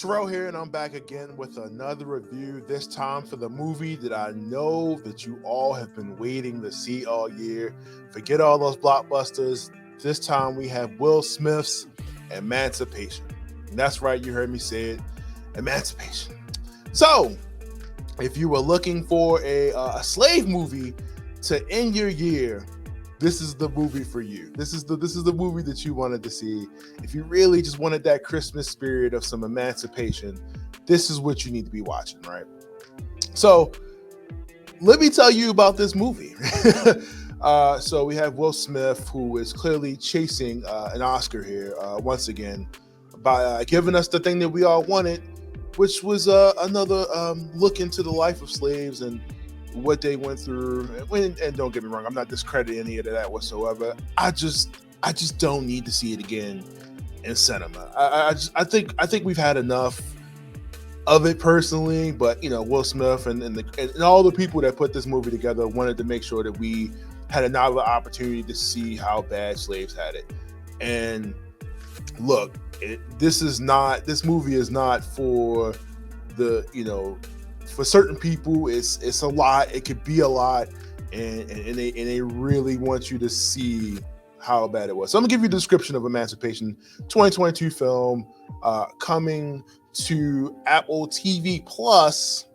Terrell here, and I'm back again with another review, this time for the movie that I know that you all have been waiting to see all year. Forget all those blockbusters. This time we have Will Smith's Emancipation. And that's right, you heard me say it, Emancipation. So, if you were looking for a slave movie to end your year, this is the movie for you. This is the movie that you wanted to see. If you really just wanted that Christmas spirit of some emancipation, this is what you need to be watching, right? So let me tell you about this movie. So we have Will Smith, who is clearly chasing an Oscar here once again by giving us the thing that we all wanted, which was another look into the life of slaves and what they went through. And don't get me wrong, I'm not discrediting any of that whatsoever. I just don't need to see it again in cinema. I think we've had enough of it personally, but Will Smith and all the people that put this movie together wanted to make sure that we had another opportunity to see how bad slaves had it. And look, this movie is not for for certain people. It's a lot. It could be a lot, and they really want you to see how bad it was. So I'm gonna give you a description of Emancipation, 2022 film, coming to Apple TV Plus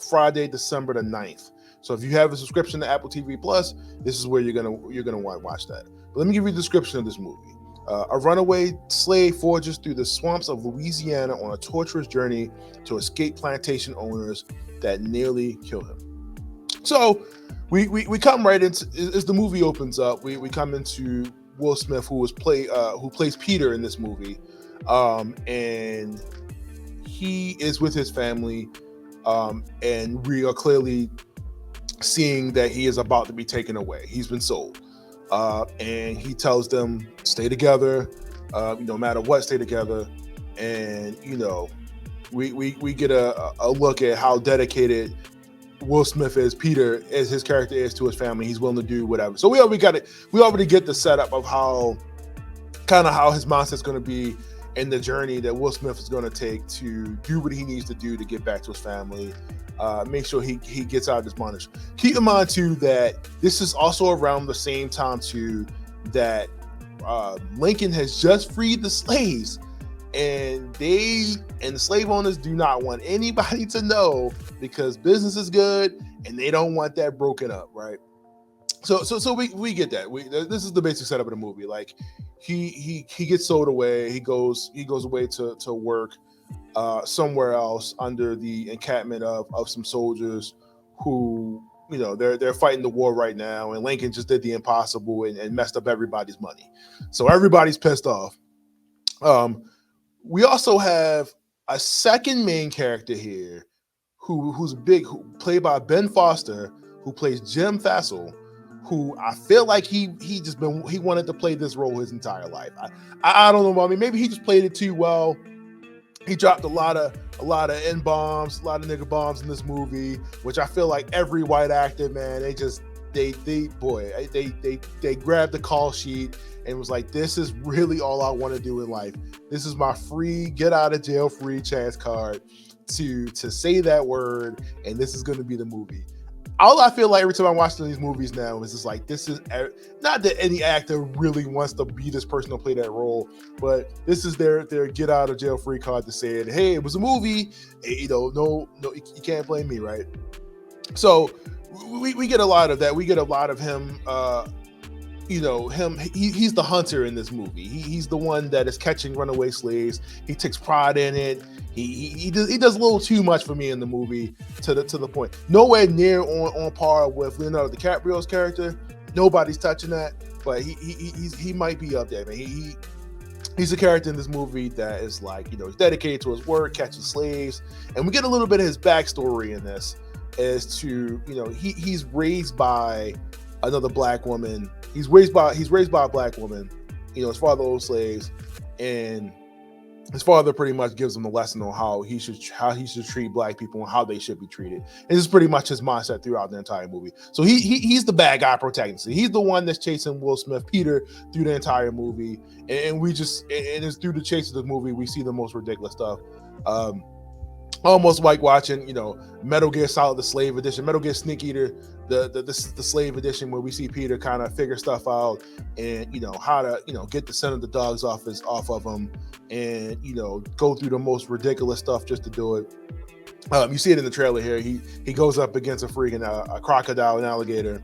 Friday, December the 9th. So if you have a subscription to Apple TV Plus, this is where you're gonna want to watch that. But let me give you a description of this movie. A runaway slave forges through the swamps of Louisiana on a torturous journey to escape plantation owners that nearly kill him. So we come right into, as the movie opens up, we come into Will Smith, who plays Peter in this movie, and he is with his family, and we are clearly seeing that he is about to be taken away. He's been sold. And he tells them, stay together, no matter what, stay together. And, we get a look at how dedicated Will Smith is, Peter, as his character is to his family. He's willing to do whatever. So we already get the setup of how his mindset's going to be in the journey that Will Smith is going to take to do what he needs to do to get back to his family. Make sure he gets out of this bondage. Keep in mind too that this is also around the same time too that Lincoln has just freed the slaves, and the slave owners do not want anybody to know because business is good and they don't want that broken up, right? So we get that. This is the basic setup of the movie. Like he gets sold away. He goes away to work somewhere else under the encampment of some soldiers who, they're fighting the war right now, and Lincoln just did the impossible and messed up everybody's money. So everybody's pissed off. We also have a second main character here who's played by Ben Foster, who plays Jim Fassel, who I feel like he wanted to play this role his entire life. I don't know. I mean, maybe he just played it too well. He dropped a lot of N-bombs, a lot of nigga bombs in this movie, which I feel like every white actor, man, they grabbed the call sheet and was like, this is really all I want to do in life. This is my free, get out of jail free chance card to say that word, and this is going to be the movie. All I feel like every time I watch these movies now is just like, this is not that any actor really wants to be this person to play that role, but this is their get out of jail free card to say it. Hey, it was a movie. Hey, no, you can't blame me, right? So we get a lot of that. We get a lot of him. He's the hunter in this movie. He's the one that is catching runaway slaves. He takes pride in it. He does a little too much for me in the movie to the point. Nowhere near on par with Leonardo DiCaprio's character. Nobody's touching that, but he might be up there, man. He's a character in this movie that is like, he's dedicated to his work, catching slaves, and we get a little bit of his backstory in this as to, he's raised by another black woman. He's raised by a black woman. His father owned slaves, and his father pretty much gives him a lesson on how he should treat black people and how they should be treated. And this is pretty much his mindset throughout the entire movie. So he's the bad guy protagonist. He's the one that's chasing Will Smith, Peter, through the entire movie. And it's through the chase of the movie we see the most ridiculous stuff. Almost like watching, Metal Gear Solid, the Slave Edition, Metal Gear Sneak Eater, the Slave Edition, where we see Peter kind of figure stuff out, and how to get the scent of the dogs off of him, and go through the most ridiculous stuff just to do it. You see it in the trailer here. He goes up against a freaking a crocodile and alligator,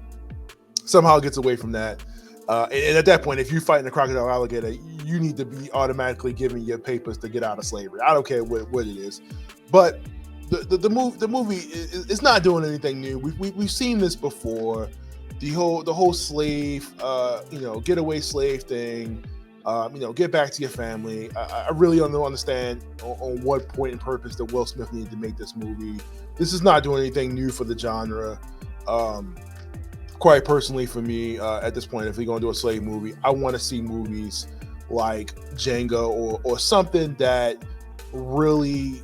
somehow gets away from that. And at that point, if you're fighting a crocodile alligator, you need to be automatically giving your papers to get out of slavery. I don't care what it is, but the movie is not doing anything new. We've seen this before. The whole slave, getaway slave thing. Get back to your family. I really don't understand on what point and purpose that Will Smith needed to make this movie. This is not doing anything new for the genre. Quite personally for me, at this point, if we're going to do a slave movie, I want to see movies like Django or something that really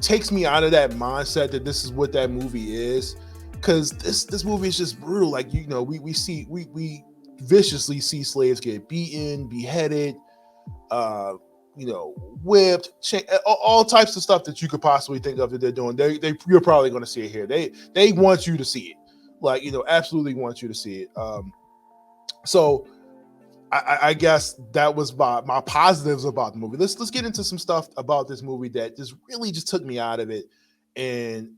takes me out of that mindset that this is what that movie is. Because this movie is just brutal. Like, we viciously see slaves get beaten, beheaded, whipped, all types of stuff that you could possibly think of that they're doing. You're probably going to see it here. They want you to see it. Like, absolutely want you to see it. So I guess that was my positives about the movie. Let's get into some stuff about this movie that just really just took me out of it. And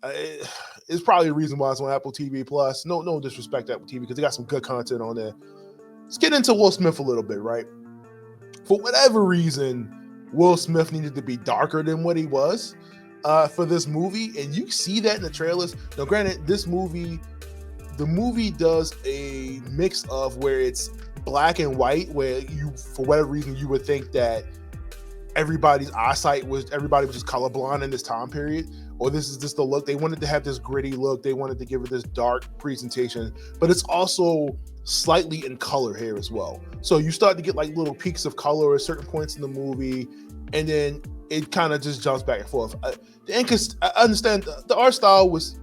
it's probably the reason why it's on Apple TV Plus. No disrespect to Apple TV, because they got some good content on there. Let's get into Will Smith a little bit, right? For whatever reason, Will Smith needed to be darker than what he was for this movie. And you see that in the trailers. Now, granted, the movie does a mix of where it's black and white, where for whatever reason, you would think that everybody was just colorblind in this time period, or this is just the look. They wanted to have this gritty look. They wanted to give it this dark presentation, but it's also slightly in color here as well. So you start to get like little peaks of color at certain points in the movie, and then it kind of just jumps back and forth. I understand the art style was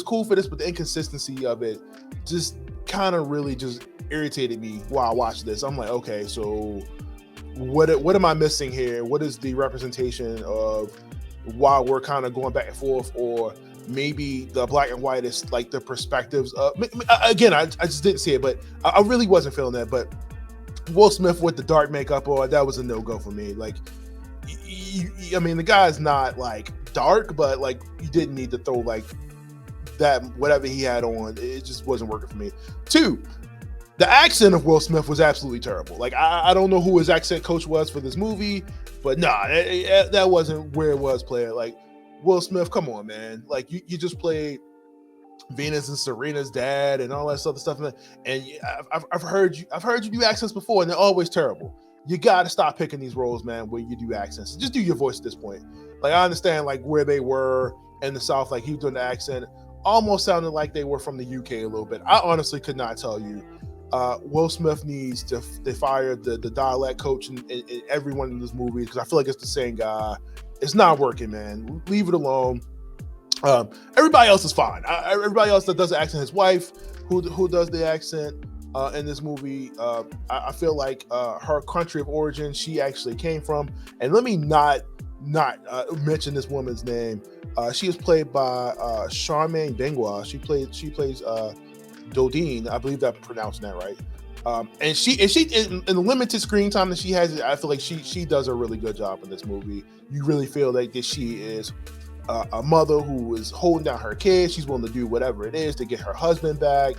cool for this, but the inconsistency of it just kind of really just irritated me while I watched this. I'm like, okay, so what am I missing here? What is the representation of why we're kind of going back and forth? Or maybe the black and white is like the perspectives of, again, I just didn't see it, but I really wasn't feeling that. But Will Smith with the dark makeup, that was a no-go for me. Like, the guy's not like dark, but like you didn't need to throw like that, whatever he had on, it just wasn't working for me. 2, the accent of Will Smith was absolutely terrible. Like, I don't know who his accent coach was for this movie, but that wasn't where it was played. Like, Will Smith, come on, man. Like, you just played Venus and Serena's dad and all that other stuff, and I've heard you do accents before, and they're always terrible. You got to stop picking these roles, man, where you do accents. Just do your voice at this point. Like, I understand like where they were in the South, like he was doing the accent, almost sounded like they were from the UK a little bit. I honestly could not tell you. Will Smith needs to fire the dialect coach and everyone in this movie, because I feel like it's the same guy. It's not working, man. Leave it alone. Everybody else is fine. Everybody else that does the accent, his wife, who does the accent in this movie, I feel like her country of origin, she actually came from. And let me not mention this woman's name. She is played by Charmaine Bengua. She plays Dodine. I believe I'm pronouncing that right. And she in the limited screen time that she has, I feel like she does a really good job in this movie. You really feel like that she is a mother who is holding down her kids. She's willing to do whatever it is to get her husband back.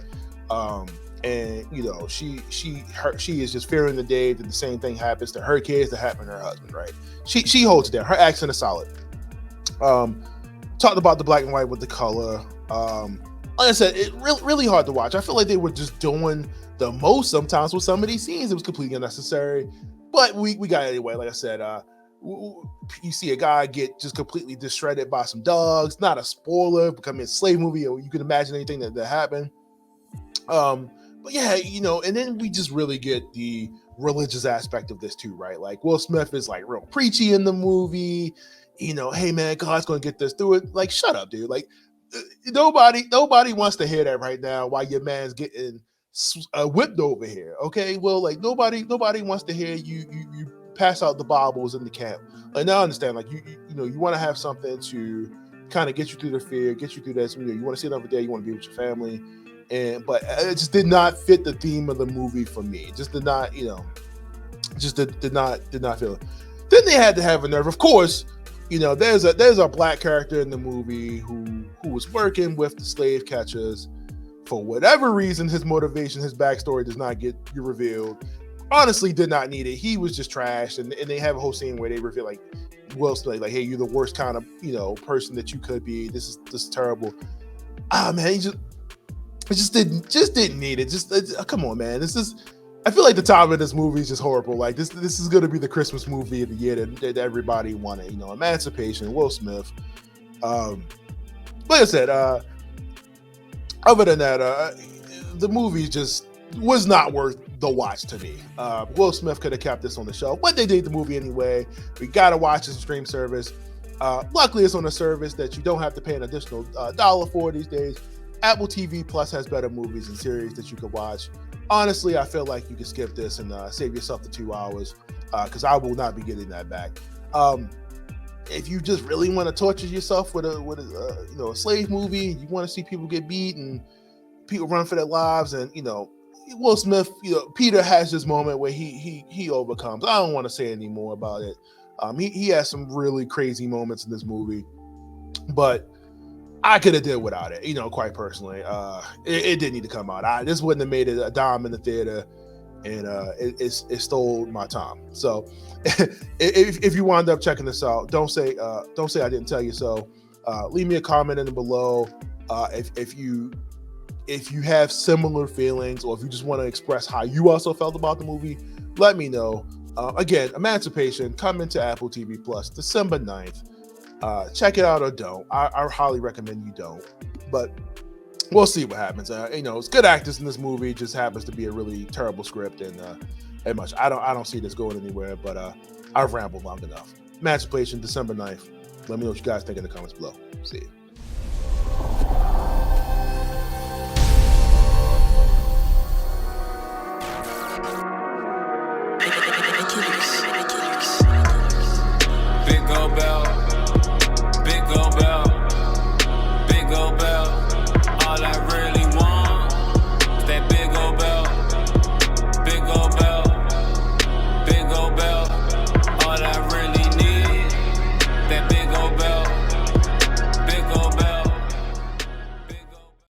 And she is just fearing the day that the same thing happens to her kids that happen to her husband, right? She holds it down. Her accent is solid. Talked about the black and white with the color. Like I said, it really hard to watch. I feel like they were just doing the most sometimes with some of these scenes. It was completely unnecessary, but we got it anyway. Like I said, you see a guy get just completely disshredded by some dogs. Not a spoiler, becoming a slave movie, or you can imagine anything that happened. But yeah, and then we just really get the religious aspect of this too, right? Like Will Smith is like real preachy in the movie. Hey man, God's gonna get this through it. Like, shut up, dude. Like, nobody wants to hear that right now while your man's getting whipped over here. Okay, well, like nobody wants to hear you pass out the Bibles in the camp And I understand, like you know, you want to have something to kind of get you through the fear, get you through that. You know, you want to see another day, you want to be with your family, but it just did not fit the theme of the movie for me. It just did not, you know, just did not feel it. Then they had to have a nerve, of course. You know, there's a black character in the movie who was working with the slave catchers. For whatever reason, his motivation, his backstory does not get revealed. Honestly, did not need it. He was just trash, and they have a whole scene where they reveal like Will Smith, like, hey, you're the worst kind of, you know, person that you could be. This is terrible. Ah, man, he just didn't need it. Come on, man. I feel like the time of this movie is just horrible. Like this is gonna be the Christmas movie of the year that everybody wanted. You know, Emancipation, Will Smith. Like I said, other than that, the movie just was not worth the watch to me. Will Smith could have kept this on the show, but they did the movie anyway. We gotta watch this stream service. Luckily, it's on a service that you don't have to pay an additional $1 for these days. Apple TV Plus has better movies and series that you could watch. Honestly, I feel like you can skip this and save yourself the 2 hours, because I will not be getting that back. If you just really want to torture yourself with a you know, a slave movie, you want to see people get beat and people run for their lives, and you know, Will Smith, you know, Peter has this moment where he overcomes. I don't want to say any more about it. He has some really crazy moments in this movie, but I could have did without it, you know, quite personally. It didn't need to come out. This wouldn't have made it a dime in the theater, and it stole my time. So if you wind up checking this out, don't say I didn't tell you so. Leave me a comment in the below. If you have similar feelings, or if you just want to express how you also felt about the movie, let me know. Again, Emancipation, coming to Apple TV Plus December 9th. Check it out or don't. I highly recommend you don't, but we'll see what happens. You know, it's good actors in this movie. Just happens to be a really terrible script, and much. I don't see this going anywhere. But I've rambled long enough. Emancipation, December 9th. Let me know what you guys think in the comments below. See you.